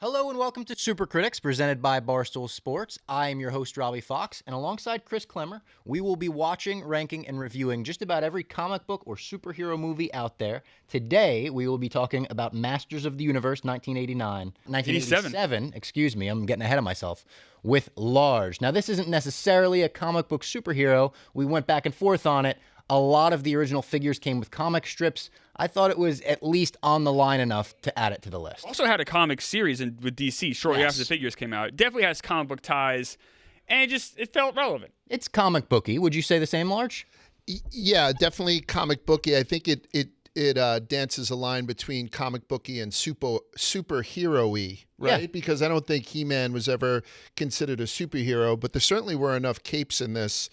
Hello and welcome to Super Critics, presented by Barstool Sports. I am your host, Robbie Fox, and alongside Chris Klemmer, we will be watching, ranking, and reviewing just about every comic book or superhero movie out there. Today, we will be talking about Masters of the Universe 1987, excuse me, I'm getting ahead of myself, with Large. Now, this isn't necessarily a comic book superhero. We went back and forth on it. A lot of the original figures came with comic strips. I thought it was at least on the line enough to add it to the list. Also had a comic series with DC shortly after the figures came out. It definitely has comic book ties, and it felt relevant. It's comic booky. Would you say the same, Large? Yeah, definitely comic booky. I think it dances a line between comic booky and superhero-y, right? Yeah. Because I don't think He-Man was ever considered a superhero, but there certainly were enough capes in this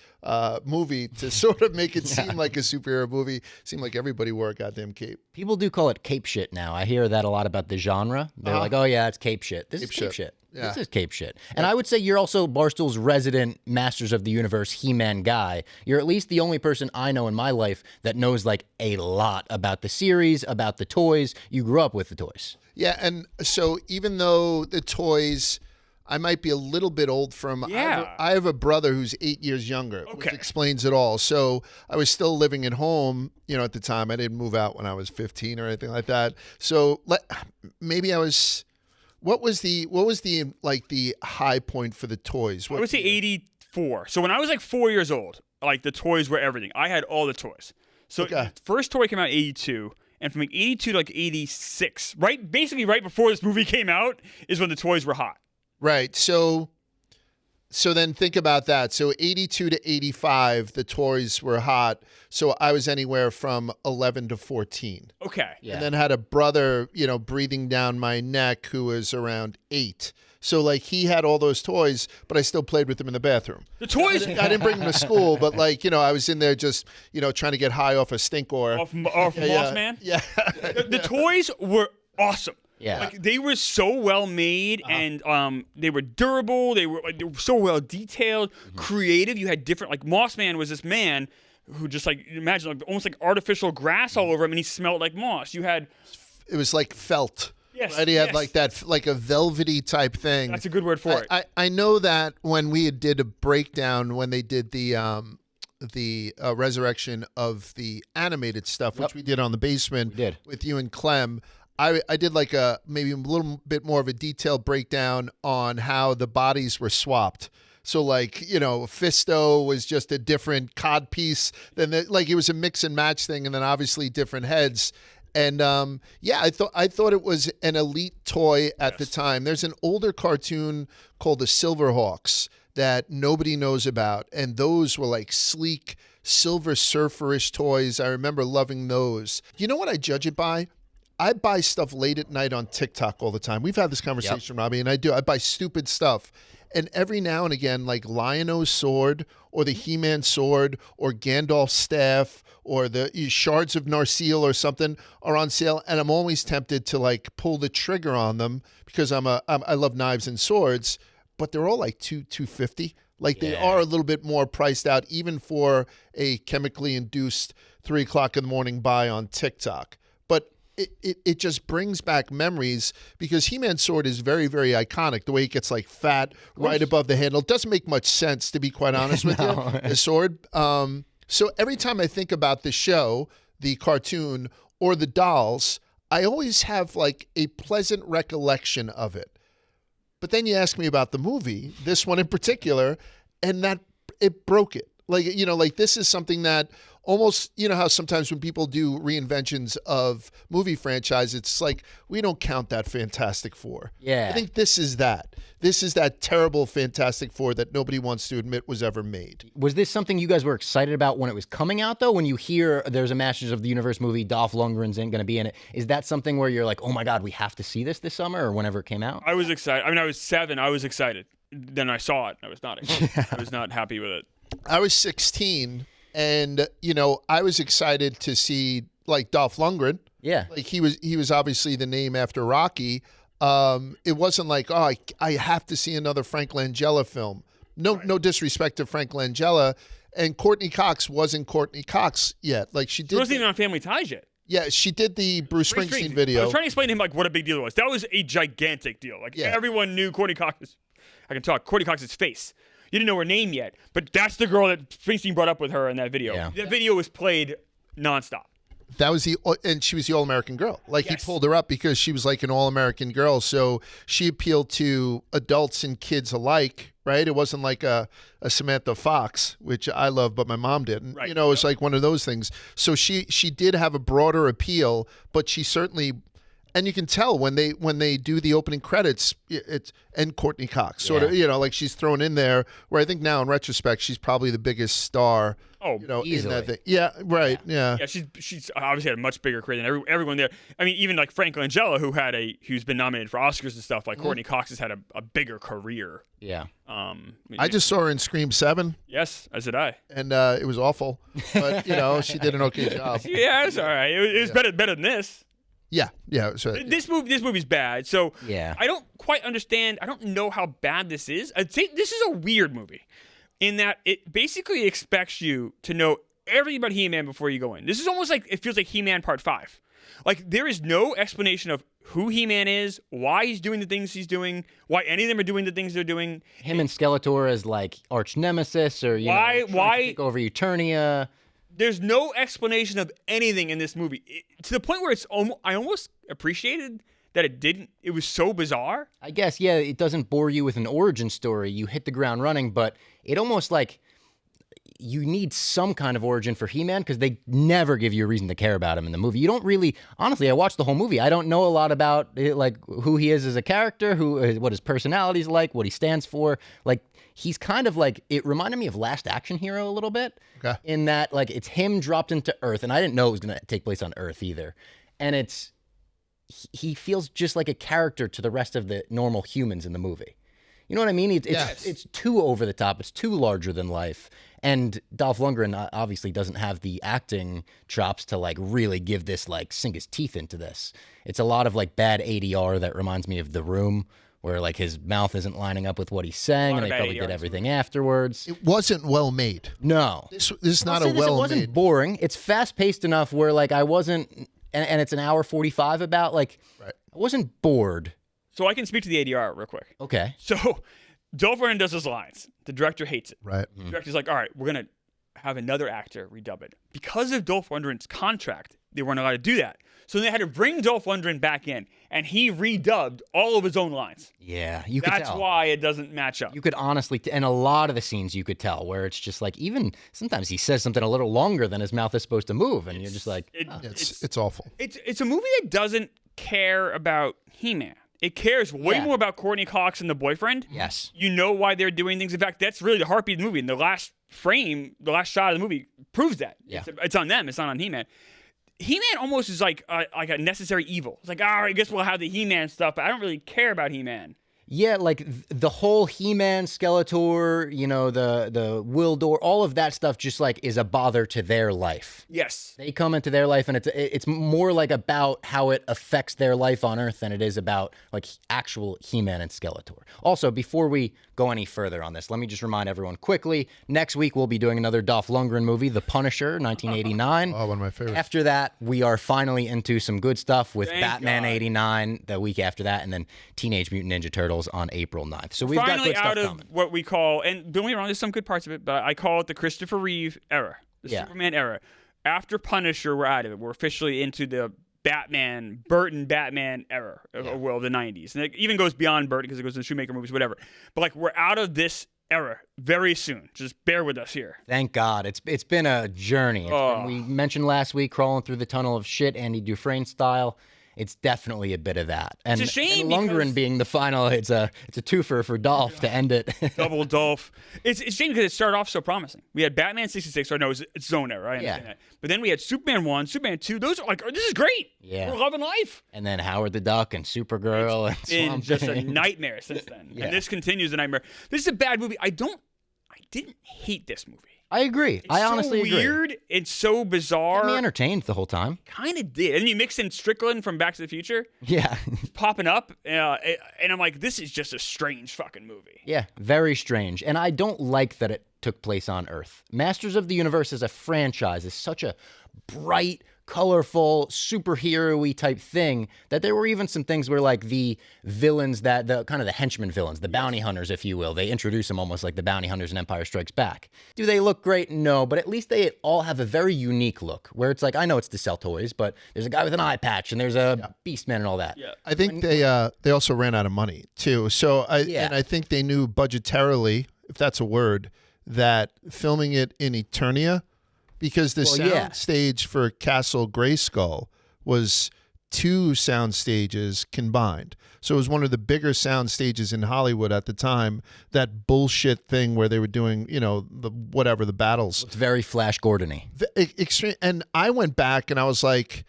movie to sort of make it seem like a superhero movie. Seemed like everybody wore a goddamn cape. People do call it cape shit now. I hear that a lot about the genre. They're like, oh yeah, it's cape shit. This is cape shit. Yeah. This is cape shit. And I would say you're also Barstool's resident Masters of the Universe He-Man guy. You're at least the only person I know in my life that knows like a lot about the series, about the toys. You grew up with the toys. Yeah, and so even though the toys, I might be a little bit old from. Yeah. I have a brother who's 8 years younger, which explains it all. So I was still living at home, at the time. I didn't move out when I was 15 or anything like that. So maybe I was. What was the high point for the toys? I would say 84. So when I was like 4 years old, like the toys were everything. I had all the toys. So the first toy came out in 82. And from like 82 to like 86, basically right before this movie came out, is when the toys were hot. Right. So then think about that. So 82 to 85, the toys were hot. So I was anywhere from 11 to 14. Okay. Yeah. And then had a brother, breathing down my neck who was around 8. So like he had all those toys, but I still played with them in the bathroom. The toys. I didn't bring them to school, but I was in there just, trying to get high off a stinkor. Off Moss Man? Yeah. The toys were awesome. Yeah. Like they were so well made and they were durable, they were so well detailed, creative. You had different, like Moss Man was this man who just imagine almost like artificial grass all over him, and he smelled like moss. It was like felt. Yes. Right? He had like that, like a velvety type thing. That's a good word for it. I know that when we did a breakdown, when they did the resurrection of the animated stuff, which we did on the basement with you and Clem, I did like maybe a little bit more of a detailed breakdown on how the bodies were swapped. So Fisto was just a different cod piece. Then it was a mix and match thing, and then obviously different heads. And I thought it was an elite toy at the time. There's an older cartoon called the Silverhawks that nobody knows about, and those were like sleek Silver Surfer-ish toys. I remember loving those. You know what I judge it by? I buy stuff late at night on TikTok all the time. We've had this conversation, Robbie, and I buy stupid stuff. And every now and again, like Lion-O's sword or the He-Man sword or Gandalf's staff or the shards of Narsil or something are on sale. And I'm always tempted to pull the trigger on them because I love knives and swords, but they're all like $250. They are a little bit more priced out, even for a chemically induced 3 o'clock in the morning buy on TikTok. But it just brings back memories because He-Man's sword is very, very iconic. The way it gets fat right above the handle. It doesn't make much sense, to be quite honest with you, the sword. So every time I think about the show, the cartoon, or the dolls, I always have a pleasant recollection of it. But then you ask me about the movie, this one in particular, and that it broke it. This is something that almost, how sometimes when people do reinventions of movie franchise, it's we don't count that Fantastic Four. Yeah. I think this is that. This is that terrible Fantastic Four that nobody wants to admit was ever made. Was this something you guys were excited about when it was coming out, though? When you hear there's a Masters of the Universe movie, Dolph Lundgren's going to be in it, is that something where you're like, oh my God, we have to see this summer, or whenever it came out? I was excited. I was 7. I was excited. Then I saw it. I was not excited. I was not happy with it. I was 16, and I was excited to see Dolph Lundgren. Yeah, he was obviously the name after Rocky. It wasn't I have to see another Frank Langella film. No disrespect to Frank Langella, and Courteney Cox wasn't Courteney Cox yet. She wasn't even on Family Ties yet. Yeah, she did the Bruce Springsteen video. I was trying to explain to him like what a big deal it was. That was a gigantic deal. Like everyone knew Courteney Cox's face. You didn't know her name yet, but that's the girl that Springsteen brought up with her in that video. Yeah. That video was played nonstop. That was and she was the All-American girl. Like he pulled her up because she was like an All-American girl. So she appealed to adults and kids alike, right? It wasn't like a Samantha Fox, which I love, but my mom didn't. Right. You know, it's like one of those things. So she did have a broader appeal, but she certainly, and you can tell when they do the opening credits, it's and Courteney Cox sort of, you know, like she's thrown in there. Where I think now in retrospect, she's probably the biggest star. Oh, you know, easily. In that thing. Yeah, right. Yeah. She's obviously had a much bigger career than everyone there. I mean, even like Frank Langella, who's been nominated for Oscars and stuff. Like Courteney Cox has had a bigger career. Yeah. I just saw her in Scream 7. Yes, as did I. And it was awful, but you know, she did an okay job. Yeah, it's all right. It was better than this. Yeah. So, this movie's bad. So yeah. I don't quite understand. I don't know how bad this is. I'd say this is a weird movie in that it basically expects you to know everything about He-Man before you go in. This is almost like, it feels like He-Man Part 5. Like, there is no explanation of who He-Man is, why he's doing the things he's doing, why any of them are doing the things they're doing. Him and Skeletor as, like, arch nemesis or, you know, to take over Eternia. There's no explanation of anything in this movie. To the point where I almost appreciated that it was so bizarre. I guess, yeah, it doesn't bore you with an origin story. You hit the ground running, but it almost like you need some kind of origin for He-Man because they never give you a reason to care about him in the movie. You don't really, honestly, I watched the whole movie. I don't know a lot about like who he is as a character, what his personality's like, what he stands for. Like, he's kind of like, it reminded me of Last Action Hero a little bit in that, like, it's him dropped into Earth, and I didn't know it was going to take place on Earth either. And he feels just like a character to the rest of the normal humans in the movie. You know what I mean? It's too over the top. It's too larger than life. And Dolph Lundgren obviously doesn't have the acting chops to like really give this, like, sink his teeth into this. It's a lot of like bad ADR that reminds me of The Room, where like his mouth isn't lining up with what he's saying, and they probably did everything afterwards. It wasn't well made. No, this is not a well made. It wasn't boring. It's fast paced enough where like I wasn't, and it's an hour 45 about like I wasn't bored. So I can speak to the ADR real quick. Okay. So Dolph Lundgren does his lines. The director hates it. Right. The director's like, all right, we're going to have another actor redub it. Because of Dolph Lundgren's contract, they weren't allowed to do that. So they had to bring Dolph Lundgren back in, and he redubbed all of his own lines. Yeah, you could tell. That's why it doesn't match up. You could honestly, and a lot of the scenes you could tell where it's just like, even sometimes he says something a little longer than his mouth is supposed to move, and you're just like, it's awful. It's a movie that doesn't care about He-Man. It cares way more about Courteney Cox and the boyfriend. Yes. You know why they're doing things. In fact, that's really the heartbeat of the movie. And the last frame, the last shot of the movie proves that. Yeah. It's on them. It's not on He-Man. He-Man almost is like a necessary evil. It's like, all right, I guess we'll have the He-Man stuff, but I don't really care about He-Man. Yeah, like the whole He-Man, Skeletor, you know, the Wildor, all of that stuff just like is a bother to their life. Yes. They come into their life and it's more like about how it affects their life on Earth than it is about like actual He-Man and Skeletor. Also, before we go any further on this, let me just remind everyone quickly, next week we'll be doing another Dolph Lundgren movie, The Punisher, 1989. Oh, one of my favorites. After that, we are finally into some good stuff with Batman 89 the week after that, and then Teenage Mutant Ninja Turtles on April 9th. So we've got good stuff out of coming. What we call, and don't get me wrong, there's some good parts of it, but I call it the Christopher Reeve era, the Superman era. After Punisher, we're out of it. We're officially into the Burton Batman era of the 90s. And it even goes beyond Burton because it goes to the Shoemaker movies, whatever. But like, we're out of this era very soon. Just bear with us here. Thank God. It's been a journey. We mentioned last week, crawling through the tunnel of shit, Andy Dufresne style. It's definitely a bit of that. And, it's a shame and Lundgren being the final, it's a twofer for Dolph to end it. Double Dolph. It's a shame because it started off so promising. We had Batman 66, or no, it's its own era, I understand that. But then we had Superman 1, Superman 2. Those are like, this is great. Yeah. We're loving life. And then Howard the Duck and Supergirl. It's been just a nightmare since then. And this continues the nightmare. This is a bad movie. I didn't hate this movie. I agree. I honestly agree. It's so weird. It's so bizarre. Kept me entertained the whole time. Kind of did. And you mix in Strickland from Back to the Future. Yeah. Popping up. And I'm like, this is just a strange fucking movie. Yeah, very strange. And I don't like that it took place on Earth. Masters of the Universe as a franchise is such a bright, colorful, superhero-y type thing, that there were even some things where like the villains, that the kind of the henchmen villains, the bounty hunters, if you will, they introduce them almost like the bounty hunters in Empire Strikes Back. Do they look great? No, but at least they all have a very unique look where it's like, I know it's to sell toys, but there's a guy with an eye patch and there's a beast man and all that. Yeah. I think they also ran out of money too. So and I think they knew budgetarily, if that's a word, that filming it in Eternia, because the sound stage for Castle Grayskull was 2 sound stages combined. So it was one of the bigger sound stages in Hollywood at the time. That bullshit thing where they were doing, the battles. It's very Flash Gordon-y. Extreme. And I went back and I was like,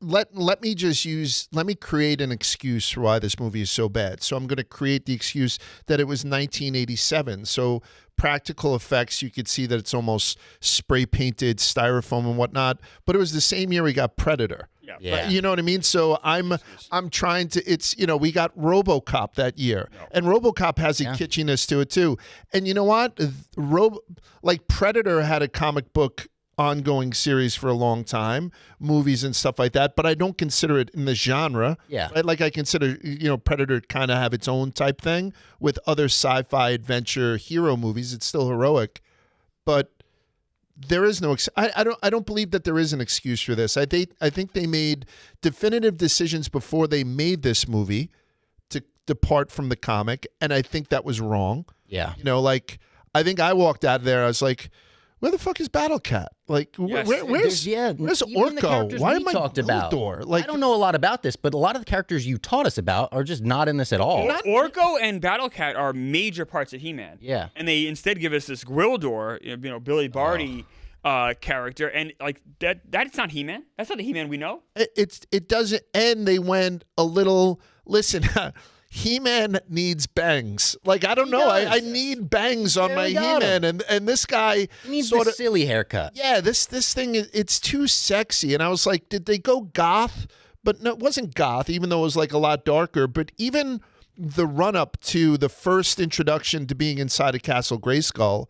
let me create an excuse for why this movie is so bad. So I'm going to create the excuse that it was 1987. So practical effects, you could see that it's almost spray painted styrofoam and whatnot. But it was the same year we got Predator. Yeah. You know what I mean? So I'm trying to, we got RoboCop that year. And RoboCop has a kitschiness to it too. And you know what? Predator had a comic book ongoing series for a long time, movies and stuff like that, but I don't consider it in the genre. Yeah. Right? Like I consider, Predator kind of have its own type thing with other sci-fi adventure hero movies. It's still heroic, but there is no I don't believe that there is an excuse for this. I think they made definitive decisions before they made this movie to depart from the comic, and I think that was wrong. Yeah. I think I walked out of there, I was like, where the fuck is Battle Cat? Like, where's Orko? Why am I talked about? Like, I don't know a lot about this, but a lot of the characters you taught us about are just not in this at all. Orko and Battle Cat are major parts of He-Man. Yeah. And they instead give us this Gwildor, Billy Barty character, and like that's not He-Man. That's not the He-Man we know. It doesn't. And they went a little. Listen. He-Man needs bangs. Like, I don't know. I need bangs on my He-Man. And this guy needs a silly haircut. Yeah, this thing, it's too sexy. And I was like, did they go goth? But no, it wasn't goth, even though it was like a lot darker. But even the run-up to the first introduction to being inside of Castle Grayskull,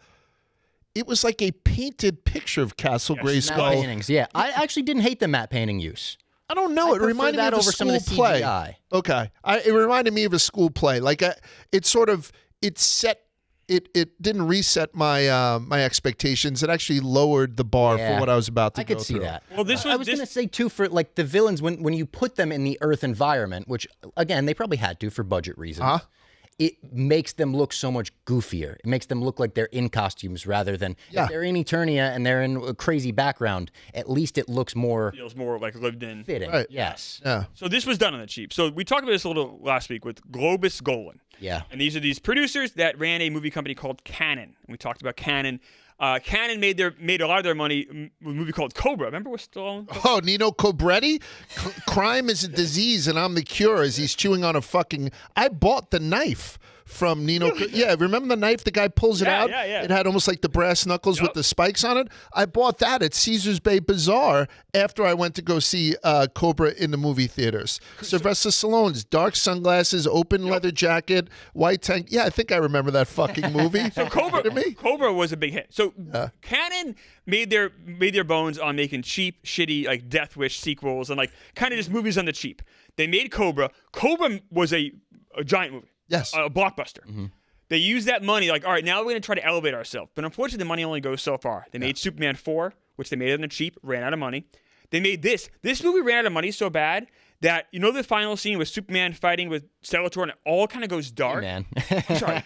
it was like a painted picture of Castle Grayskull. Matte paintings, yeah. I actually didn't hate the matte painting use. I don't know. It reminded me of a school play. Okay, it reminded me of a school play. Like it didn't reset my my expectations. It actually lowered the bar for what I was about to go through. I could see that. Well, I was going to say too, for like the villains, when you put them in the Earth environment, which again they probably had to for budget reasons. It makes them look so much goofier. It makes them look like they're in costumes rather than if they're in Eternia and they're in a crazy background. At least it looks feels more like lived in. Fitting. Right. Yes. Yeah. So this was done on the cheap. So we talked about this a little last week with Globus Golan. Yeah. And these are these producers that ran a movie company called Canon. And we talked about Canon. Canon made a lot of their money with a movie called Cobra. Remember with Stallone? Oh, Nino Cobretti? Crime is a disease and I'm the cure as he's chewing on a fucking... I bought the knife from Nino. Yeah, remember the knife? The guy pulls it out? Yeah. It had almost like the brass knuckles with the spikes on it. I bought that at Caesars Bay Bazaar after I went to go see Cobra in the movie theaters. Sylvester Stallone's dark sunglasses, open leather jacket, white tank. Yeah, I think I remember that fucking movie. So Cobra was a big hit. So Canon made their bones on making cheap, shitty like Death Wish sequels and like kind of just movies on the cheap. They made Cobra. Cobra was a giant movie. Yes. A blockbuster. Mm-hmm. They used that money like, all right, now we're going to try to elevate ourselves. But unfortunately, the money only goes so far. They made Superman 4, which they made on the cheap, ran out of money. They made this. This movie ran out of money so bad that, the final scene with Superman fighting with Skeletor and it all kind of goes dark. He-Man. I'm sorry.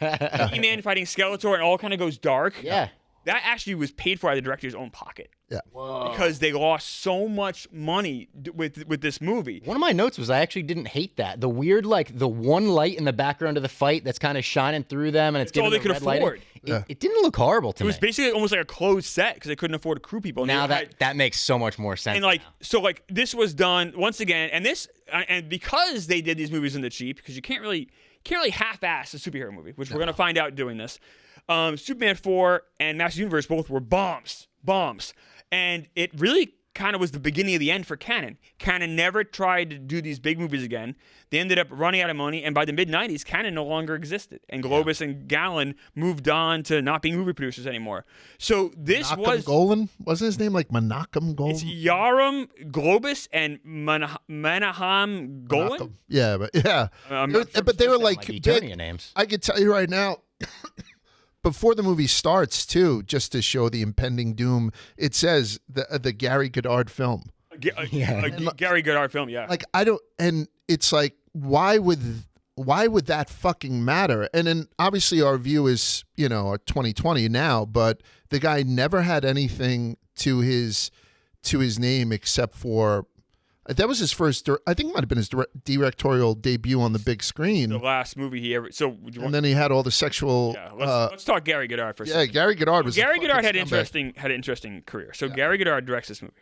He-Man fighting Skeletor and it all kind of goes dark. Yeah. That actually was paid for out of the director's own pocket. Yeah. Whoa. Because they lost so much money with this movie. One of my notes was I actually didn't hate that. The weird, like, the one light in the background of the fight that's kind of shining through them and it's all giving they the could red lighting. afford. It didn't look horrible to me. It was basically almost like a closed set because they couldn't afford to crew people. Now that makes so much more sense. And like this was done once again, and because they did these movies in the cheap, because you can't really half-ass a superhero movie, which we're gonna find out doing this. Superman 4 and Master Universe both were bombs, and it really kind of was the beginning of the end for Canon. Canon never tried to do these big movies again. They ended up running out of money, and by the mid-'90s, Canon no longer existed. And Globus and Gallon moved on to not being movie producers anymore. So this Menachem Golan? Wasn't his name like Menachem Golan? It's Yaram Globus and Menahem Golan? Yeah, but yeah. But they were like Eternia names. I could tell you right now, before the movie starts, too, just to show the impending doom, it says the Gary Goddard film. Gary Goddard film, yeah. Like, I don't, and it's like, why would that fucking matter? And then obviously our view is, 2020 now, but the guy never had anything to his name except for, that was his first, I think it might have been his directorial debut on the big screen. The last movie he ever, and then he had all the sexual. Yeah, let's talk Gary Goddard for a second. Yeah, Gary Goddard was Gary Goddard had an interesting career. So Gary Goddard directs this movie.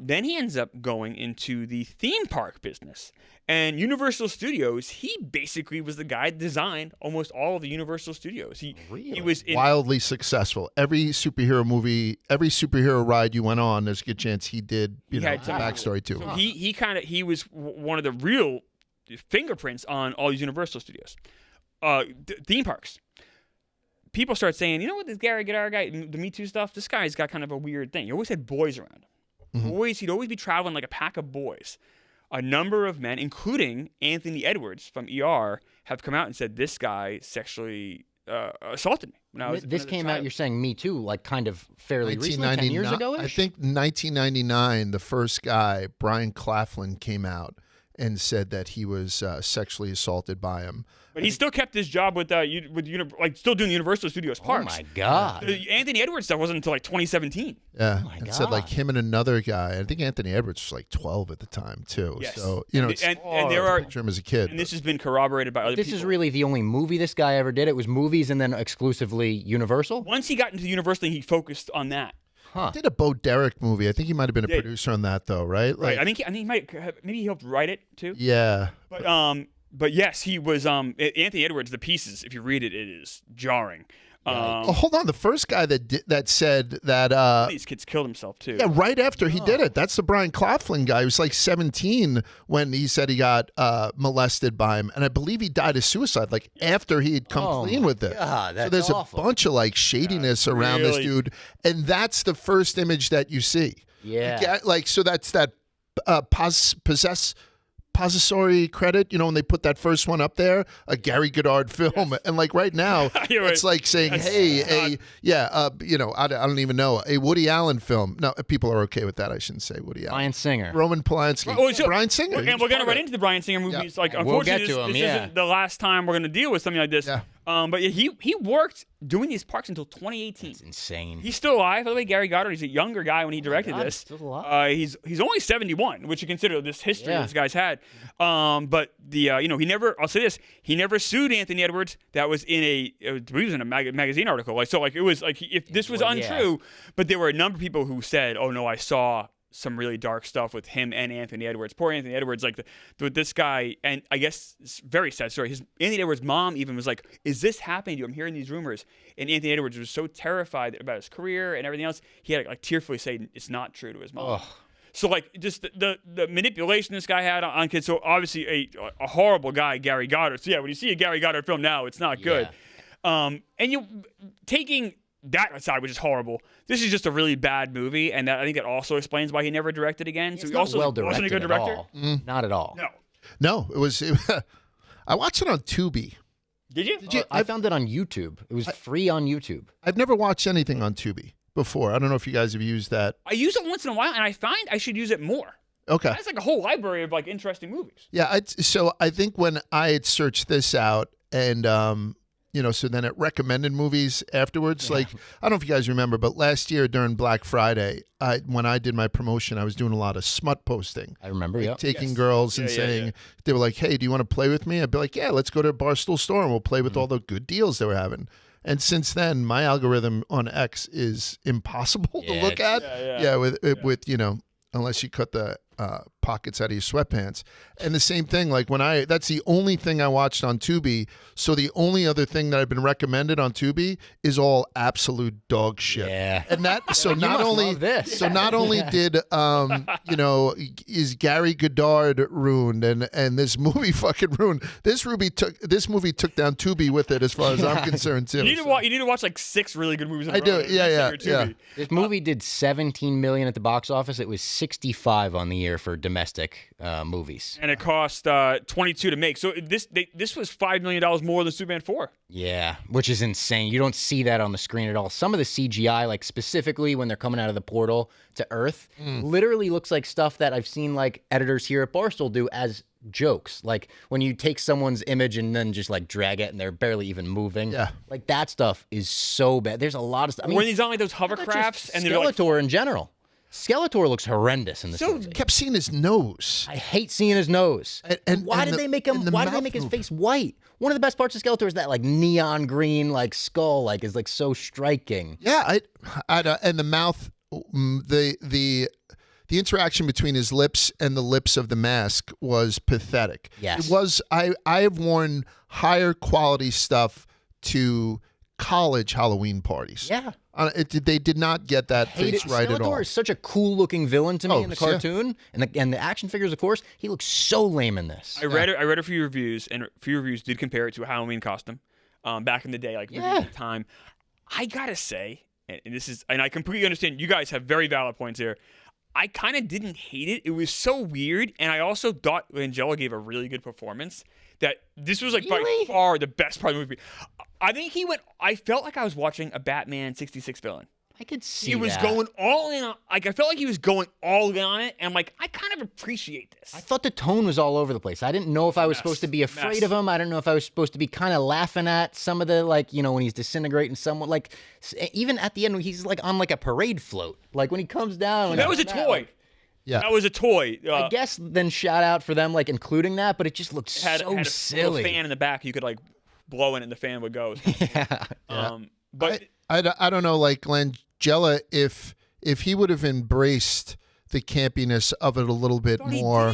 Then he ends up going into the theme park business. And Universal Studios, he basically was the guy that designed almost all of the Universal Studios. He was wildly successful. Every superhero movie, every superhero ride you went on, there's a good chance he did. Had some backstory too. So he was one of the real fingerprints on all these Universal Studios, theme parks. People start saying, you know what, this Gary Goddard guy, the Me Too stuff, this guy's got kind of a weird thing. He always had boys around him. Mm-hmm. He'd always be traveling like a pack of boys. A number of men, including Anthony Edwards from ER, have come out and said this guy sexually assaulted me when I was. This came out. You're saying Me Too, like kind of fairly recently, 10 years ago. I think 1999. The first guy, Brian Claflin, came out and said that he was sexually assaulted by him. But he still kept his job with still doing the Universal Studios parks. Oh my God! The Anthony Edwards stuff wasn't until like 2017. Yeah, oh my God. Said like him and another guy. I think Anthony Edwards was like 12 at the time too. Yes. So and there are picture him as a kid. And this has been corroborated by other people. This is really the only movie this guy ever did. It was movies and then exclusively Universal. Once he got into Universal, he focused on that. He did a Bo Derek movie. I think he might have been a producer on that though, right? Right. I think he might have, maybe he helped write it too. Yeah. But yes, he was Anthony Edwards. The pieces, if you read it, it is jarring. Hold on, the first guy that said that these kids killed himself too. Yeah, right after he did it. That's the Brian Claflin guy. He was like 17 when he said he got molested by him, and I believe he died of suicide like after he had come clean with it. God, that's so there's awful. a bunch of like shadiness around this dude, and that's the first image that you see. Yeah, so that's that possessory credit, when they put that first one up there, a Gary Goddard film, and like right now, it's like saying, I don't even know, a Woody Allen film. No, people are okay with that. I shouldn't say Woody Allen. Brian Singer, Roman Polanski, Brian Singer, and we're gonna run into the Brian Singer movies. Like, unfortunately, this isn't the last time we're gonna deal with something like this. Yeah. But he worked doing these parks until 2018. That's insane. He's still alive. By the way, Gary Goddard, he's a younger guy when he directed this. Still alive. He's only 71, which you consider this history this guy's had. But he never. I'll say this: he never sued Anthony Edwards. That was in a magazine article. It was like if this was untrue. But there were a number of people who said, "Oh no, I saw some really dark stuff with him and Anthony Edwards." Poor Anthony Edwards, with this guy, and I guess it's a very sad story. Anthony Edwards' mom even was like, "Is this happening to you? I'm hearing these rumors." And Anthony Edwards was so terrified about his career and everything else, he had to tearfully say it's not true to his mom. Ugh. So just the manipulation this guy had on kids. So obviously a horrible guy, Gary Goddard. So yeah, when you see a Gary Goddard film now, it's not good. And you taking that aside, which is horrible. This is just a really bad movie, and I think that also explains why he never directed again. So he also wasn't a good director. Not at all. No, it was. I watched it on Tubi. Did you? I found it on YouTube. It was free on YouTube. I've never watched anything on Tubi before. I don't know if you guys have used that. I use it once in a while, and I find I should use it more. Okay. That's like a whole library of interesting movies. Yeah. So I think when I had searched this out and so then it recommended movies afterwards. Yeah. Like, I don't know if you guys remember, but last year during Black Friday, when I did my promotion, I was doing a lot of smut posting. I remember, taking girls and saying, they were like, "Hey, do you want to play with me?" I'd be like, "Yeah, let's go to a Barstool store and we'll play with all the good deals they were having." And since then, my algorithm on X is impossible to look at. With unless you cut the pockets out of your sweatpants. And the same thing, like that's the only thing I watched on Tubi. So the only other thing that I've been recommended on Tubi is all absolute dog shit. Yeah. And that, so not only did, is Gary Goddard ruined and this movie fucking ruined. This movie took down Tubi with it as far as I'm concerned too. You need to watch like 6 really good movies in a row. I do. Yeah. This movie did 17 million at the box office. It was 65 on the year for domestic movies, and it cost 22 to make. So this was $5 million more than Superman 4. Yeah, which is insane. You don't see that on the screen at all. Some of the CGI, like specifically when they're coming out of the portal to Earth, literally looks like stuff that I've seen like editors here at Barstool do as jokes. Like when you take someone's image and then just like drag it and they're barely even moving. Yeah. Like that stuff is so bad. There's a lot of stuff. I mean, when he's on like those hovercrafts and they're like, Skeletor in general. Skeletor looks horrendous in this movie. I kept seeing his nose. I hate seeing his nose. And why did they make him? Why did they make his face white? One of the best parts of Skeletor is that like neon green like skull like is like so striking. Yeah, and the mouth, the interaction between his lips and the lips of the mask was pathetic. Yes, it was. I have worn higher quality stuff to college Halloween parties. Yeah. They did not get that face right at all. Skeletor is such a cool-looking villain to me in the cartoon, and the action figures, of course. He looks so lame in this. I read a few reviews, and a few reviews did compare it to a Halloween costume back in the day, like reviews at the time. I gotta say, and I completely understand. You guys have very valid points here. I kind of didn't hate it. It was so weird, and I also thought Langella gave a really good performance. That this was like by far the best part of the movie. I think I felt like I was watching a Batman 66 villain. I could see he was going all in. Like I felt like he was going all in on it, and I'm like, I kind of appreciate this. I thought the tone was all over the place. I didn't know if I was supposed to be afraid of him. I didn't know if I was supposed to be kind of laughing at some of the like, when he's disintegrating someone. Like even at the end, when he's like on like a parade float. Like when he comes down. That was a toy. Yeah, that was a toy. I guess then shout out for them like including that, but it just looked so silly. A little fan in the back you could like blow in and the fan would go. But I don't know, like Langella, if he would have embraced the campiness of it a little bit more.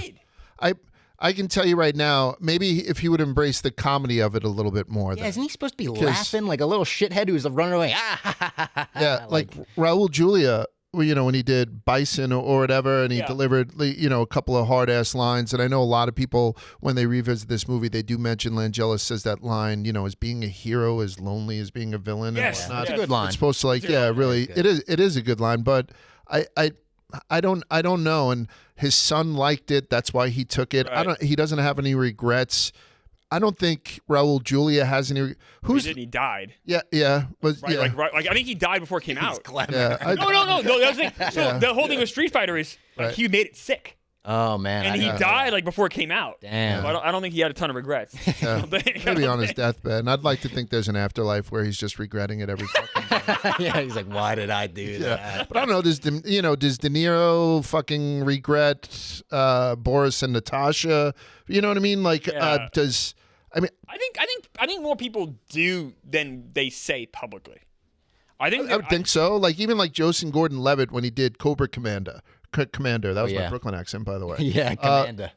I can tell you right now, maybe if he would embrace the comedy of it a little bit more. Yeah, isn't he supposed to be laughing like a little shithead who's running away? Yeah, like Raul Julia. When he did Bison or whatever, and he delivered, a couple of hard-ass lines. And I know a lot of people, when they revisit this movie, they do mention Langella says that line, as being a hero, as lonely as being a villain. Yes, and whatnot. It's a good line. It's supposed to really, it is a good line. But I don't know. And his son liked it. That's why he took it. Right. He doesn't have any regrets. I don't think Raul Julia has any. He died. Yeah. Like I think he died before it came out. Yeah, No. The whole thing with Street Fighter is he made it sick. Oh man! And he died like before it came out. Damn. So I don't think he had a ton of regrets. Maybe on his deathbed. And I'd like to think there's an afterlife where he's just regretting it every fucking day. Yeah, he's like, why did I do that? But I don't know. Does De Niro fucking regret Boris and Natasha? You know what I mean? Like, I think more people do than they say publicly. I would think so. Like even like Joseph Gordon-Levitt when he did Cobra Commander. That was my Brooklyn accent, by the way. Yeah, Commander.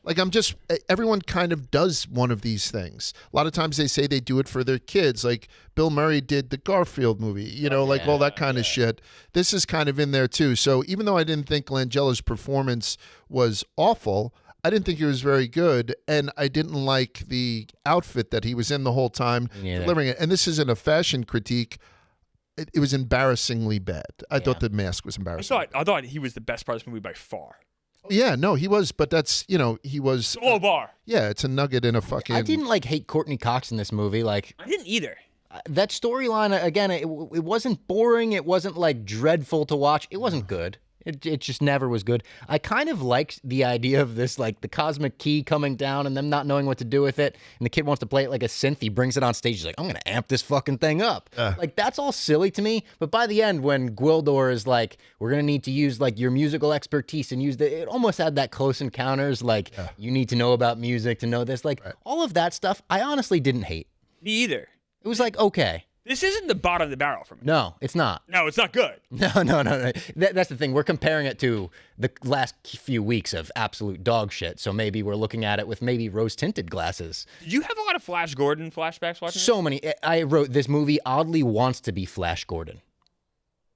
Everyone kind of does one of these things. A lot of times they say they do it for their kids. Like Bill Murray did the Garfield movie, all that kind of shit. This is kind of in there too. So even though I didn't think Langella's performance was awful, I didn't think he was very good, and I didn't like the outfit that he was in the whole time delivering it. And this isn't a fashion critique. It was embarrassingly bad. I thought the mask was embarrassing. I thought he was the best part of this movie by far. Yeah, no, he was, but that's, he was... It's a low bar. Yeah, it's a nugget in a fucking... I didn't, hate Courteney Cox in this movie. I didn't either. That storyline, again, it wasn't boring. It wasn't, dreadful to watch. It wasn't good. It just never was good. I kind of liked the idea of this, the cosmic key coming down and them not knowing what to do with it. And the kid wants to play it like a synth. He brings it on stage. He's like, I'm going to amp this fucking thing up. That's all silly to me. But by the end, when Gwildor is like, we're going to need to use, your musical expertise and use it almost had that Close Encounters, you need to know about music to know this. All of that stuff, I honestly didn't hate. Me either. It was okay. This isn't the bottom of the barrel for me. No, it's not. No, it's not good. No. That's the thing. We're comparing it to the last few weeks of absolute dog shit. So maybe we're looking at it with maybe rose-tinted glasses. Did you have a lot of Flash Gordon flashbacks watching So many. I wrote, this movie oddly wants to be Flash Gordon.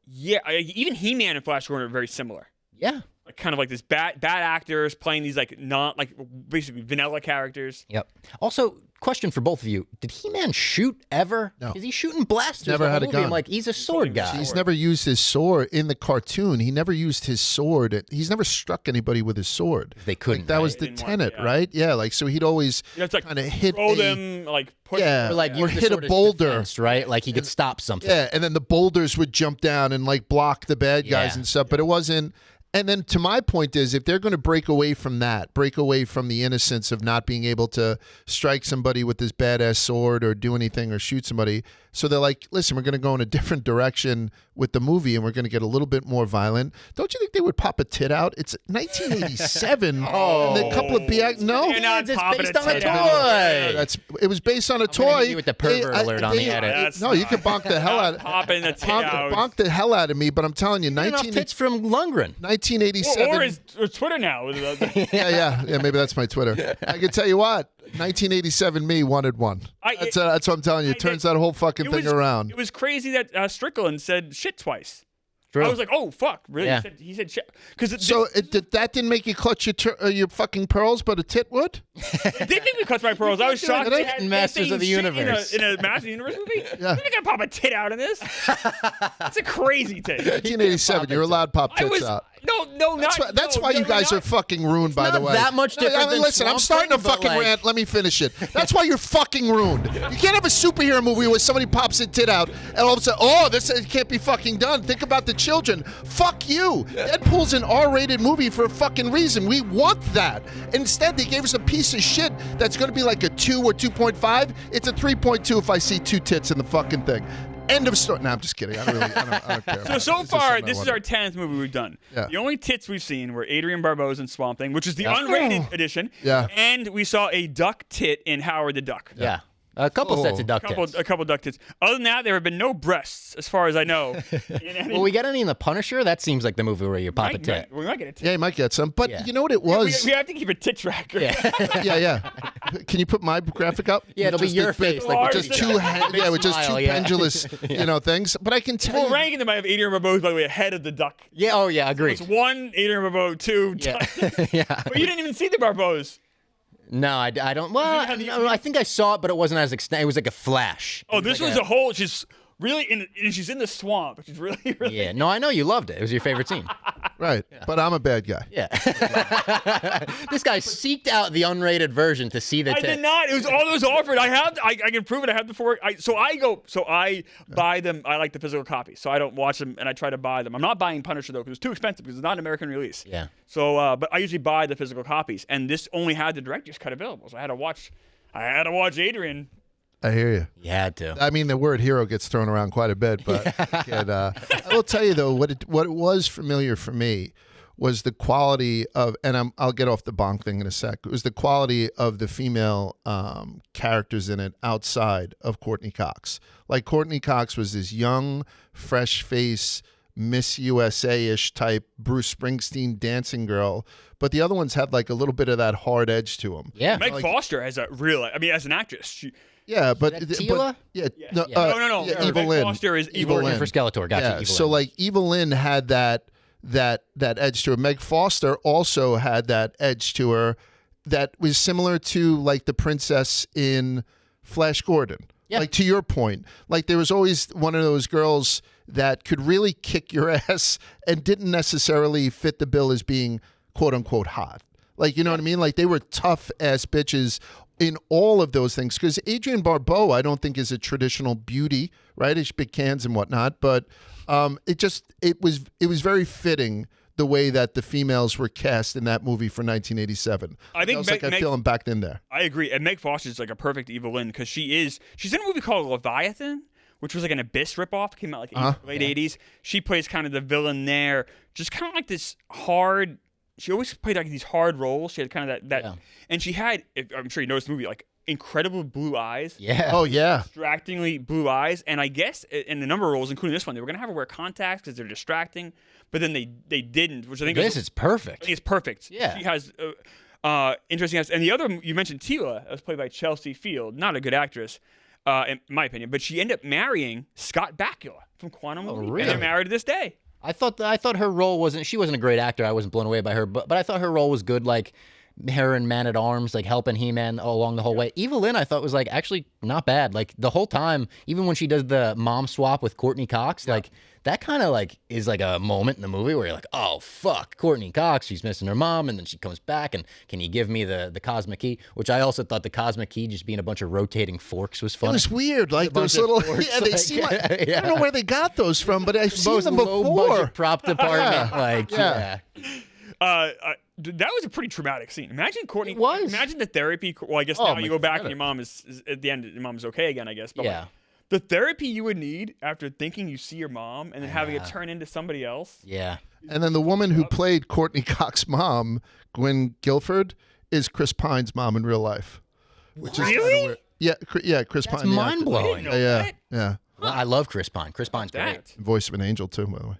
Yeah, even He-Man and Flash Gordon are very similar. Yeah. Like kind of like this bad actors playing these like not like basically vanilla characters. Yep. Also, question for both of you: did He-Man shoot ever? No. Is he shooting blasters? Never the had whole a movie? gun. I'm like, he's a sword guy. He's never used his sword in the cartoon. He never used his sword. He's never struck anybody with his sword. They couldn't. Like, that was the Didn't want tenet, to, yeah. right? Yeah, like so he'd always You have to like kind of hit throw them, like push yeah, Or like or use the hit a sword as boulder. defense, right? Like he could stop something. Yeah, and then the boulders would jump down and like block the bad guys Yeah. and stuff. But it wasn't. And then to my point is, if they're going to break away from that, break away from the innocence of not being able to strike somebody with this badass sword or do anything or shoot somebody, so they're like, listen, we're going to go in a different direction with the movie and we're going to get a little bit more violent. Don't you think they would pop a tit out? It's 1987. And a couple of no. You're not It's popping based on a tit toy. out. It was based on a gonna toy. hit you with the pervert alert on the edit. That's No, you can bonk the hell out of Popping the tit out. bonk the hell out of me, but I'm telling you, Enough tits from Lundgren. 1987. Or his Twitter now. yeah, maybe that's my Twitter. I can tell you what, 1987 me wanted one. That's what I'm telling you. Turns that whole fucking thing around. It was crazy that Strickland said shit twice. True. I was like, oh, fuck, really? Yeah. He said shit. Because So that didn't make you clutch your fucking pearls, but a tit would? it did make me clutch my pearls. I was shocked. It They is. had Masters of the shit Universe. In a Masters of the Universe movie? Yeah. You're not going to pop a tit out in this. That's a crazy take. 1987, you're allowed pop I tits was... out. No, That's why you guys are fucking ruined, by the way. that much different than listen, I'm Swamp starting to Thing, but, fucking like- rant. Let me finish it. That's why you're fucking ruined. You can't have a superhero movie where somebody pops a tit out and all of a sudden, oh, this can't be fucking done. Think about the children. Fuck you. Deadpool's an R-rated movie for a fucking reason. We want that. Instead, they gave us a piece of shit that's going to be like a 2 or 2.5. It's a 3.2 if I see two tits in the fucking thing. End of story. No, I'm just kidding. I don't care. So It's just far, something I this is wanted. our 10th movie we've done. Yeah. The only tits we've seen were Adrian Barbeau's in Swamp Thing, which is the Yeah. unrated edition. Yeah. And we saw a duck tit in Howard the Duck. Yeah. A couple sets of duck tits. A couple duck tits. Other than that, there have been no breasts, as far as I know. Will we get any in The Punisher? That seems like the movie where you pop a tit. We might get a tit. Yeah, you might get some. But Yeah. you know what it was? We have to keep a tit tracker. yeah. Can you put my graphic up? Yeah, it'll be Just your a big- face, like with just big two, with just smile, two yeah. pendulous, things. But I can tell Well, you, ranking them, I have Adrian Barbeau's, by the way, ahead of the duck. Yeah, oh yeah, agreed. It's 1, Adrian Barbeau, 2, Yeah. duck. Yeah. But you didn't even see the Barbeaus. No, I don't. Well, no, I think I saw it, but it wasn't as extent. It was like a flash. Oh, this was a whole. She's really she's in the swamp. She's really. Yeah, no, I know you loved it. It was your favorite scene. right? But I'm a bad guy. Yeah. This guy seeked out the unrated version to see the I tits. did not. It was all that was offered. I can prove it. I have the four. I buy them. I like the physical copy, so I don't watch them and I try to buy them. I'm not buying Punisher though because it's too expensive because it's not an American release. Yeah. So, but I usually buy the physical copies, and this only had the director's cut available, so I had to watch Adrian. I hear you. You had to. I mean, the word hero gets thrown around quite a bit, but I will tell you though, what it was familiar for me was the quality of, and I'll get off the bonk thing in a sec. It was the quality of the female characters in it outside of Courteney Cox. Like Courteney Cox was this young, fresh face, Miss USA-ish type Bruce Springsteen dancing girl, but the other ones had like a little bit of that hard edge to them. Yeah. Meg Foster as as an actress. Yeah, but that Tila? Yeah, Yeah. no, No. yeah, Meg Evil Lynn. Foster is Evil Evil Lynn. For Skeletor, gotcha. Yeah, Evil so Lynn. like Evil Lynn had that edge to her. Meg Foster also had that edge to her that was similar to like the princess in Flash Gordon. Yeah. Like to your point, like there was always one of those girls that could really kick your ass and didn't necessarily fit the bill as being quote unquote hot. Like, you know what I mean? Like they were tough ass bitches in all of those things. Because Adrienne Barbeau, I don't think is a traditional beauty, right? It's big cans and whatnot, but it was very fitting the way that the females were cast in that movie for 1987. I think I feel them back in there. I agree. And Meg Foster is like a perfect Evil Lynn because she's in a movie called Leviathan, which was like an Abyss ripoff. Came out like late 80s. She plays kind of the villain there. Just kind of like this hard. She always played like these hard roles. She had kind of that, and she had. I'm sure you noticed the movie. Like incredible blue eyes. Yeah. Oh yeah. Distractingly blue eyes. And I guess in a number of roles, including this one, they were going to have her wear contacts because they're distracting. But then they didn't, which I think This is perfect. I think it's perfect. Yeah. She has interesting eyes. And the other, you mentioned Tila, that was played by Chelsea Field. Not a good actress, in my opinion. But she ended up marrying Scott Bakula from Quantum Leap. really? And they're married to this day. I thought her role wasn't. She wasn't a great actor. I wasn't blown away by her, but I thought her role was good. Like her and Man at Arms, like helping He-Man along the whole way. Evelyn, I thought was like actually not bad. Like the whole time, even when she does the mom swap with Courteney Cox, like that kind of like is like a moment in the movie where you're like, oh fuck, Courteney Cox, she's missing her mom, and then she comes back and can you give me the cosmic key? Which I also thought the cosmic key just being a bunch of rotating forks was fun. It was weird, like those little. Yeah, they seem like I don't know where they got those from, but I've seen them low before. budget prop department, like yeah. That was a pretty traumatic scene. Imagine Courtney. It was. Imagine the therapy. Well, I guess Oh, now you go back and your mom is at the end. Your mom's okay again, I guess. But Yeah. like, the therapy you would need after thinking you see your mom and then having it turn into somebody else. Yeah. And then the woman who played Courtney Cox's mom, Gwen Guilford, is Chris Pine's mom in real life. Which is Really? weird. Yeah, Chris That's Pine. the mind actor. blowing. Yeah. Well, I love Chris Pine. Chris Pine's great. That. Voice of an angel too, by the way.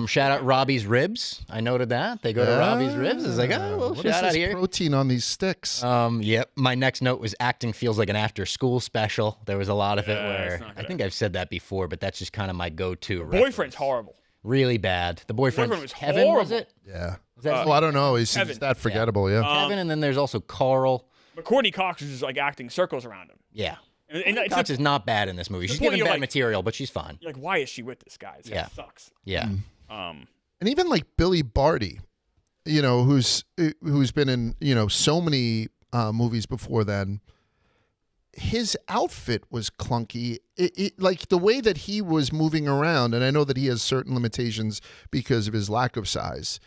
Shout out Robbie's Ribs. I noted that. They go to Robbie's Ribs. It's like, oh, well, What is shout out this here. protein on these sticks? Yep. My next note was acting feels like an after school special. There was a lot of it Yeah, where it's not I good. think I've said that before, but that's just kind of my go-to. Boyfriend's horrible. Really bad. The boyfriend Boyfriend was Kevin, was horrible. it? Yeah. Is that his Well, I don't know. He's Kevin. that forgettable. Yeah. Kevin, and then there's also Carl. But Courtney Cox is just like acting circles around him. Yeah. And it's Cox is not bad in this movie. She's point given you're bad like- material, but she's fine. you're like, why is she with this guy? This guy sucks. Yeah. And even like Billy Barty, you know, who's been in, you know, so many movies before then. His outfit was clunky. Like the way that he was moving around, and I know that he has certain limitations because of his lack of size,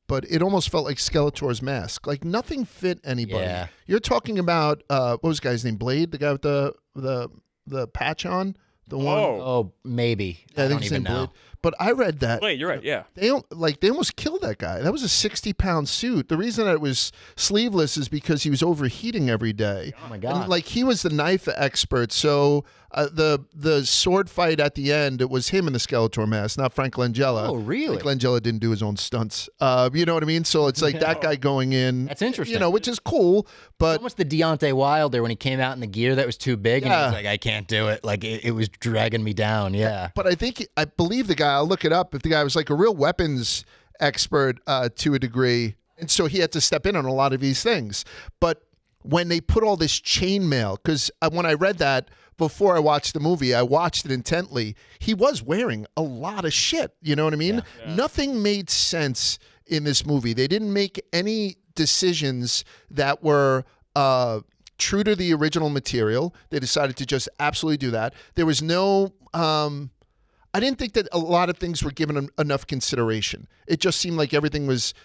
but it almost felt like Skeletor's mask. Like nothing fit anybody. Yeah. You're talking about what was the guy's name? Blade, the guy with the patch on, the one. Oh, maybe. Yeah, I think don't his even name know. Blade. But I read that Blade, you're right. Yeah. they almost killed that guy. That was a 60-pound suit. The reason that it was sleeveless is because he was overheating every day. Oh my God. And like he was the knife expert, so the sword fight at the end, it was him in the Skeletor mask, not Frank Langella. Oh, really? Frank Langella didn't do his own stunts. You know what I mean? So it's like that guy going in. That's interesting. You know, which is cool, but Almost the Deontay Wilder when he came out in the gear that was too big, and he was like, I can't do it. Like it was dragging me down. Yeah. But I believe the guy, I'll look it up, if the guy was like a real weapons expert to a degree. And so he had to step in on a lot of these things. But when they put all this chainmail, because when I read that before I watched the movie, I watched it intently, he was wearing a lot of shit. You know what I mean? Yeah. Nothing made sense in this movie. They didn't make any decisions that were true to the original material. They decided to just absolutely do that. There was no... I didn't think that a lot of things were given enough consideration. It just seemed like everything was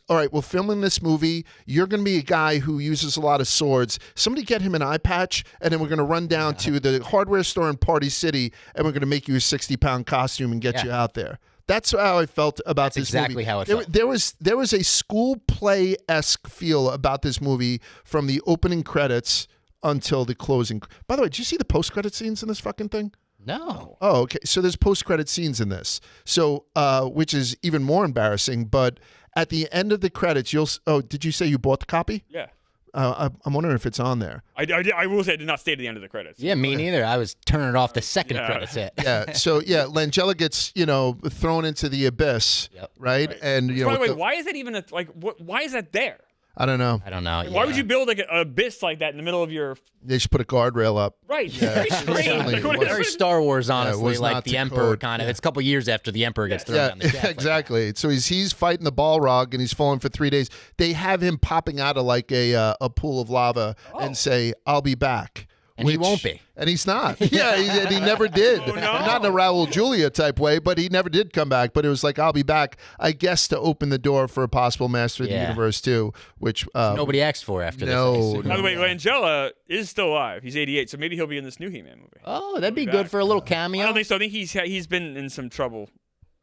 all right, we're filming this movie. You're going to be a guy who uses a lot of swords. Somebody get him an eye patch, and then we're going to run down to the hardware store in Party City, and we're going to make you a 60-pound costume and get you out there. That's how I felt about this movie. exactly how it felt. There was a school play-esque feel about this movie from the opening credits until the closing. By the way, did you see the post-credit scenes in this fucking thing? No. Oh, okay. So there's post-credit scenes in this. So, which is even more embarrassing. But at the end of the credits, did you say you bought the copy? Yeah. I'm wondering if it's on there. I will say I did not stay to the end of the credits. Yeah, me neither. I was turning it off the second Yeah. credits hit. Yeah. So yeah, Langella gets thrown into the abyss, Yep. right? And By the way, with why is that even why is that there? I don't know. I don't know. Why would you build like an abyss like that in the middle of your They should put a guardrail up. right? Very strange. certainly Like, what- was. Very Star Wars, honestly. was like not the to Emperor code. kind of. It's a couple years after the Emperor gets thrown Yeah, down the shaft. exactly. So he's fighting the Balrog and he's falling for 3 days. They have him popping out of like a pool of lava and say, "I'll be back." And he won't be. And he's not. Yeah, he never did. Oh, no. Not in a Raul Julia type way, but he never did come back. But it was like, I'll be back, I guess, to open the door for a possible Master of the Yeah. Universe too, which Nobody asked for after No, this. I assume. By the way, Langella is still alive. He's 88, so maybe he'll be in this new He-Man movie. Oh, that'd be Back. good for a little I cameo. don't think so. I think he's been in some trouble.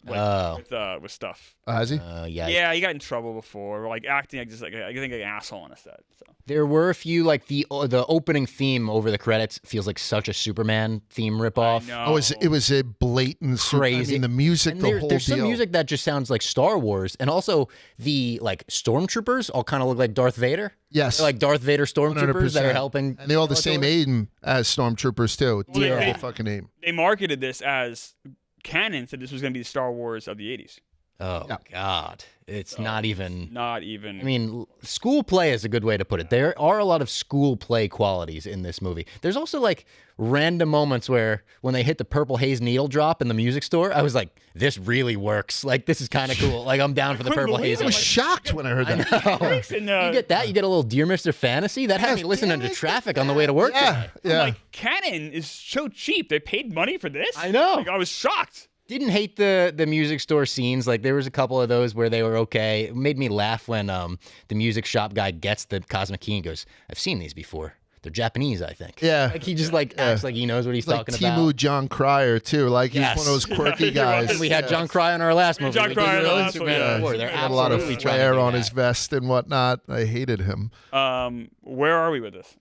with stuff. Has he? Yeah, he got in trouble before, like acting like I think like an asshole on a set. So. There were a few, like the opening theme over the credits feels like such a Superman theme ripoff. Oh, it was a blatant crazy. I mean, the music, the whole there's deal. some music that just sounds like Star Wars, and also the like stormtroopers all kind of look like Darth Vader. Yes, they're like Darth Vader stormtroopers 100%. that are helping, and they all the same aim as stormtroopers too. Well, they fucking aim. They marketed this as Canon said this was going to be the Star Wars of the 80s. Oh, God. It's not even. Not even. I mean, school play is a good way to put it. There are a lot of school play qualities in this movie. There's also, like, random moments where when they hit the purple haze needle drop in the music store, I was like, this really works. Like, this is kind of cool. Like, I'm down for the purple haze. I was shocked when I heard that. You get that? You get a little Dear Mr. Fantasy? That had me listening to traffic on the way to work today. Yeah. Like, Canon is so cheap. They paid money for this? I know. Like, I was shocked. Didn't hate the music store scenes. Like, there was a couple of those where they were okay. It made me laugh when the music shop guy gets the cosmic key and goes, I've seen these before. They're Japanese, I think. Yeah. Like, he just acts like he knows what he's talking about. Timu John Cryer too. Like he's one of those quirky guys. We had John Cryer in our last movie. John Cryer in the last one, yeah. They're He had a lot of absolutely trying to flair do on that. his vest and whatnot. I hated him. Where are we with this?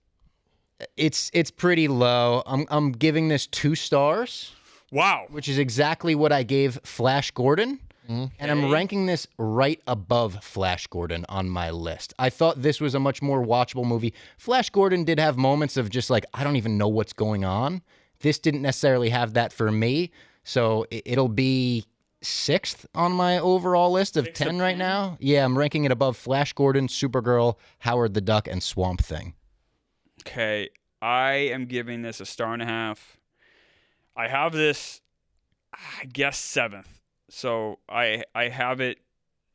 It's pretty low. I'm giving this 2 stars. Wow. Which is exactly what I gave Flash Gordon. And I'm ranking this right above Flash Gordon on my list. I thought this was a much more watchable movie. Flash Gordon did have moments of just like, I don't even know what's going on. This didn't necessarily have that for me. So it'll be 6th on my overall list of 10 right now. Yeah, I'm ranking it above Flash Gordon, Supergirl, Howard the Duck, and Swamp Thing. Okay, I am giving this a 1.5 stars. I have this, I guess, 7th. So I have it.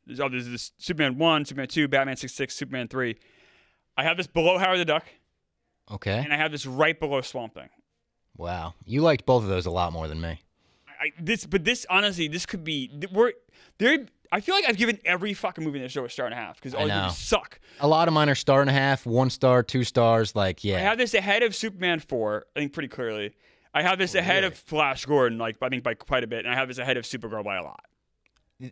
There's this Superman 1, Superman 2, Batman 66, Superman 3. I have this below Howard the Duck. Okay. And I have this right below Swamp Thing. Wow. You liked both of those a lot more than me. But this honestly, this could be I feel like I've given every fucking movie in the show a 1.5 stars because all the movies suck. A lot of mine are 1.5 stars, 1 star, 2 stars. Like, yeah. I have this ahead of Superman 4, I think pretty clearly. I have this ahead of Flash Gordon, like I think by quite a bit, and I have this ahead of Supergirl by a lot.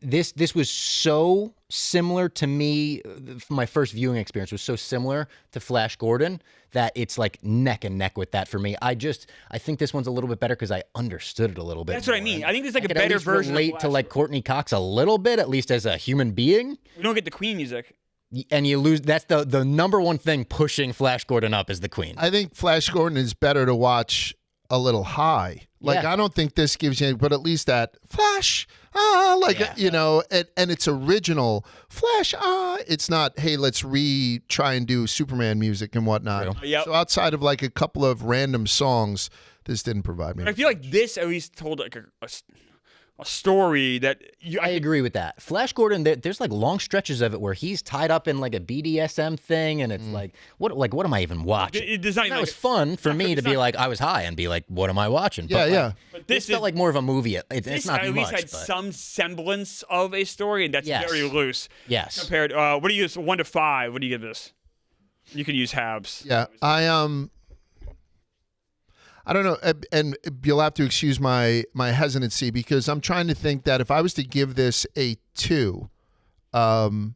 This was so similar to me. My first viewing experience was so similar to Flash Gordon that it's like neck and neck with that for me. I think this one's a little bit better because I understood it a little bit. That's what I mean. I think there's like a could better at least version. Relate to like Courtney Cox a little bit, at least as a human being. We don't get the Queen music. And you lose. That's the number one thing pushing Flash Gordon up is the Queen. I think Flash Gordon is better to watch a little high. Like, I don't think this gives you, but at least that Flash, you know, and it's original Flash, it's not, hey, let's try and do Superman music and whatnot. Yep. So outside of like a couple of random songs, this didn't provide me. I feel like this at least told like a story that I agree with that. Flash Gordon, there's like long stretches of it where he's tied up in like a BDSM thing, and it's like, what am I even watching? That was fun for me to be like, I was high and be like, what am I watching? But this felt like more of a movie. It's not at much. Least had some semblance of a story, and that's very loose. Yes. Compared, what do you use? 1 to 5. What do you give this? You can use halves. Yeah, I don't know, and you'll have to excuse my hesitancy because I'm trying to think that if I was to give this a 2, and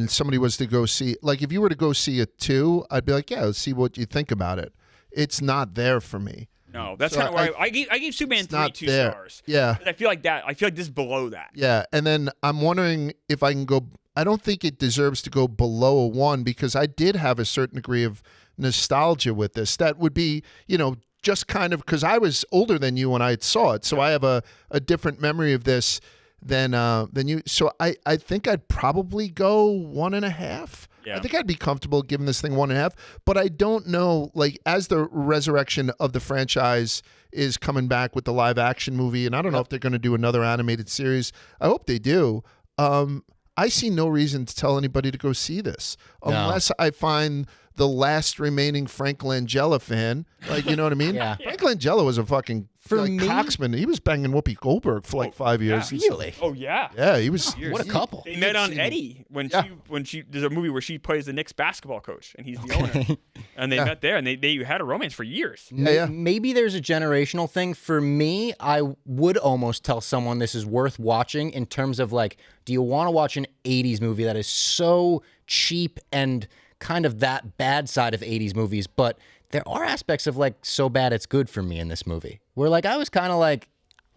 somebody was to go see, like if you were to go see a 2, I'd be like, yeah, let's see what you think about it. It's not there for me. No, that's kind of why I gave Superman 3 2 stars. Yeah, I feel like this is below that. Yeah, and then I'm wondering if I can go. I don't think it deserves to go below a 1 because I did have a certain degree of nostalgia with this. That would be, you know, just kind of because I was older than you when I saw it, so I have a different memory of this than you. So I think I'd probably go 1.5. Yeah. I think I'd be comfortable giving this thing 1.5, but I don't know. Like as the resurrection of the franchise is coming back with the live action movie, and I don't know if they're going to do another animated series. I hope they do. I see no reason to tell anybody to go see this unless I find the last remaining Frank Langella fan. Like, you know what I mean? Yeah. Frank Langella was a fucking coxman. He was banging Whoopi Goldberg for like 5 years. Yeah, really? Oh yeah. Yeah, he was. What a couple. They met on Eddie when she there's a movie where she plays the Knicks basketball coach and he's the owner, and they met there and they had a romance for years. Yeah. Maybe there's a generational thing. For me, I would almost tell someone this is worth watching in terms of like, do you want to watch an 80s movie that is so cheap and kind of that bad side of 80s movies, but there are aspects of like so bad it's good for me in this movie where like I was kind of like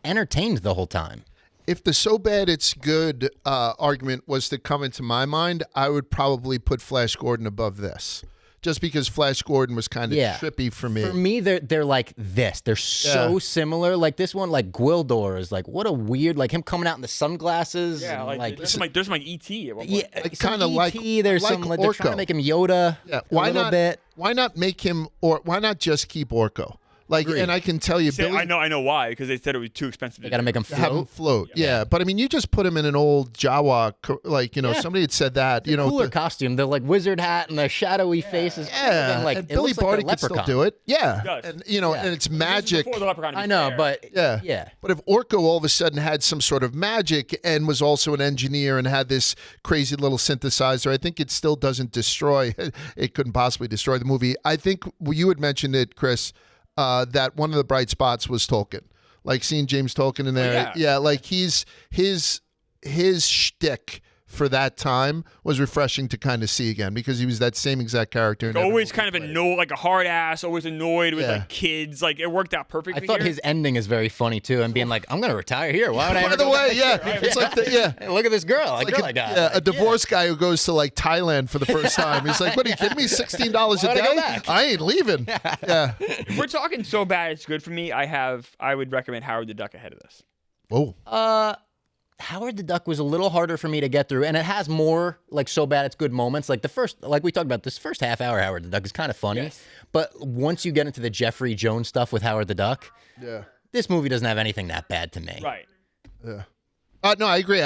entertained the whole time. If the so bad it's good argument was to come into my mind, I would probably put Flash Gordon above this. Just because Flash Gordon was kind of trippy for me. For me, they're like this. They're so similar. Like this one, like Gwildor is like, what a weird, like him coming out in the sunglasses. Yeah, and there's some like E.T. at one point. Yeah, kind of like there's like some like they're trying to Orko. make him Yoda. Yeah, a little bit. Why not make him, or why not just keep Orko? Like, and I can tell you, Billy, I know why, because they said it was too expensive. They got to make him have him float. float. Yeah, but I mean, you just put him in an old Jawa, like, you know, somebody had said that. You know, Cooler costume. The like wizard hat and the shadowy faces. Yeah, and, like and it Billy looks like Barty the could still Leprechaun. do it. Yeah, He does. and you know, and it's magic. Before the Leprechaun, to be I know, fair. but Yeah. But if Orko all of a sudden had some sort of magic and was also an engineer and had this crazy little synthesizer, I think it still doesn't destroy. It couldn't possibly destroy the movie. I think you had mentioned it, Chris, that one of the bright spots was Tolkien. Like seeing James Tolkien in there. Yeah, like his shtick for that time was refreshing to kind of see again because he was that same exact character. In always kind of annoyed, like a hard ass, always annoyed with like kids. Like it worked out perfectly. I thought his ending is very funny too, and being like, "I'm gonna retire here. Why would I?" By the way, it's like Hey, look at this girl. Like girl I got. Yeah, a divorced guy who goes to like Thailand for the first time. He's like, "What are you kidding me? $16 a Why would I go day? back? I ain't leaving." Yeah. If we're talking so bad it's good for me, I would recommend Howard the Duck ahead of this. Oh. Howard the Duck was a little harder for me to get through, and it has more like so bad it's good moments. Like the first, like we talked about, this first half hour, Howard the Duck is kind of funny. Yes. But once you get into the Jeffrey Jones stuff with Howard the Duck, this movie doesn't have anything that bad to me. Right. Yeah. No, I agree.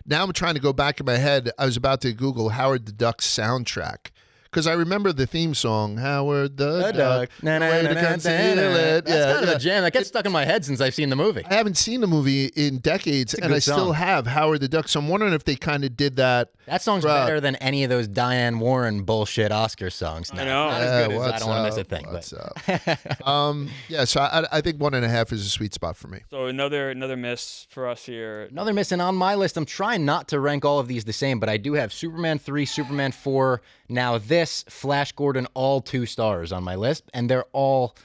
Now I'm trying to go back in my head. I was about to Google Howard the Duck soundtrack because I remember the theme song, Howard the Duck. Na, na, way na, to na, na, conceal na. it. That's kind of a jam. That gets stuck in my head since I've seen the movie. I haven't seen the movie in decades, and good I still song. have Howard the Duck. So I'm wondering if they kind of did that. That song's better than any of those Diane Warren bullshit Oscar songs. No, I know. Not as good as I what's Don't Want to up? Miss a Thing. What's But up? Yeah, so I think 1.5 is a sweet spot for me. So another miss for us here. another missing on my list. I'm trying not to rank all of these the same, but I do have Superman 3, Superman 4. Now this, Flash Gordon, all 2 stars on my list, and they're all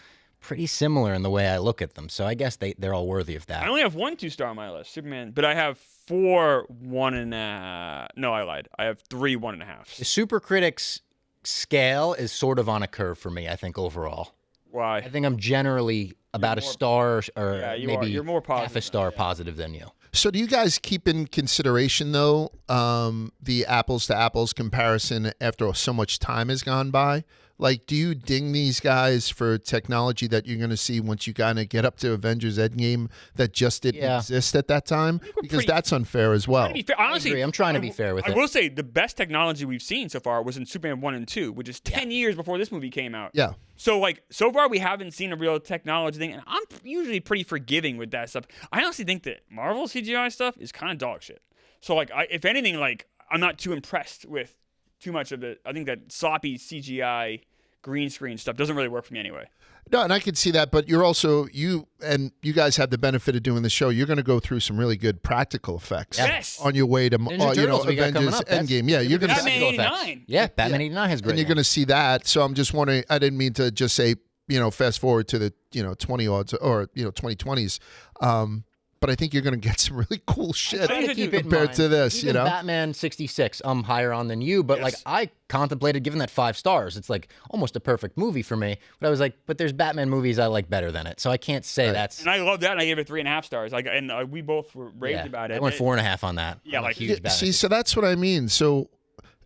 pretty similar in the way I look at them. So I guess they're all worthy of that. I only have 1 2-star on my list, Superman, but I have 4 1.5. No, I lied. I have 3 1.5s. The Super Critics scale is sort of on a curve for me, I think, overall. Why? I think I'm generally about a star or maybe You're more half a positive star positive than you. So do you guys keep in consideration, though, the apples to apples comparison after so much time has gone by? Like, do you ding these guys for technology that you're going to see once you kind of get up to Avengers Endgame that just didn't exist at that time? Because that's unfair as well. To be fair, honestly, I agree. I'm trying to be fair with it. I will say the best technology we've seen so far was in Superman 1 and 2, which is 10 years before this movie came out. Yeah. So, like, so far we haven't seen a real technology thing, and I'm usually pretty forgiving with that stuff. I honestly think that Marvel CGI stuff is kind of dog shit. So, like, if anything, like, I'm not too impressed with too much of it. I think that sloppy CGI green screen stuff doesn't really work for me anyway. No, and I can see that, but you're also, you guys have the benefit of doing the show. You're going to go through some really good practical effects Yes. on your way to Turtles we got coming Avengers up. That's- Endgame. Yeah, you're going to Batman see, 89. Yeah, Batman 89 has great. and you're going to see that. So I'm just wondering, I didn't mean to just say, fast forward to the, 20 odds or, 2020s. But I think you're going to get some really cool shit Try to keep it in compared mind. to this, Even Batman 66, I'm higher on than you, but like I contemplated giving that 5 stars. It's like almost a perfect movie for me. But I was like, but there's Batman movies I like better than it. So I can't say that's. And I love that, and I gave it 3.5 stars. Like, and we both were raved about it. I went 4.5 on that. Yeah, I'm a like- huge Batman. See, so that's what I mean. So,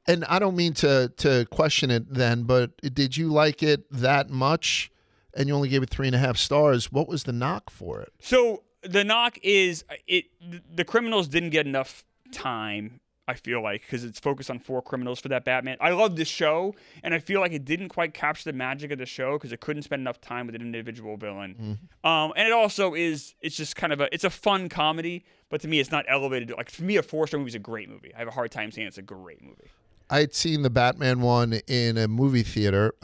and I don't mean to question it then, but did you like it that much and you only gave it 3.5 stars? What was the knock for it? So the knock is the criminals didn't get enough time. I feel like, because it's focused on 4 criminals for that Batman. I love the show, and I feel like it didn't quite capture the magic of the show because it couldn't spend enough time with an individual villain. And it also it's just kind of it's a fun comedy, but to me, it's not elevated. Like, for me, a 4-star movie is a great movie. I have a hard time saying it's a great movie. I'd seen the Batman one in a movie theater.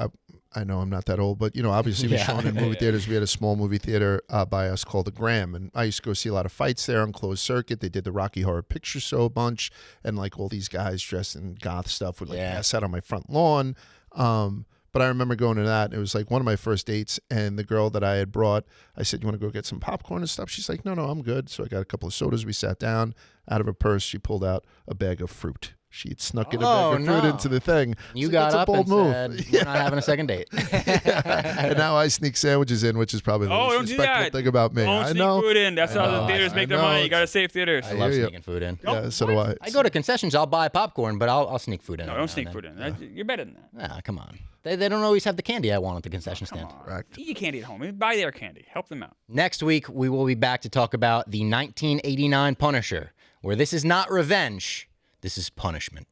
I know I'm not that old, but, obviously we shown in movie theaters. We had a small movie theater by us called the Graham, and I used to go see a lot of fights there on closed circuit. They did the Rocky Horror Picture Show a bunch, and like all these guys dressed in goth stuff would pass out on my front lawn. But I remember going to that, and it was like one of my first dates, and the girl that I had brought, I said, "You want to go get some popcorn and stuff?" She's like, "No, I'm good." So I got a couple of sodas. We sat down. Out of her purse, she pulled out a bag of fruit. She had snuck in a bag of fruit into the thing. You got up and said, "We're not having a second date." And now I sneak sandwiches in, which is probably the least respectful thing about me. Don't sneak food in. That's how the theaters make their money. You got to save theaters. I love sneaking food in. Yeah, so do I. I go to concessions. I'll buy popcorn, but I'll sneak food in. No, don't sneak food in. Yeah. You're better than that. Nah, come on. They don't always have the candy I want at the concession stand. Correct. Eat your candy at home. Buy their candy. Help them out. Next week, we will be back to talk about the 1989 Punisher, where this is not revenge. This is punishment.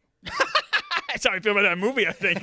That's how I feel about that movie, I think.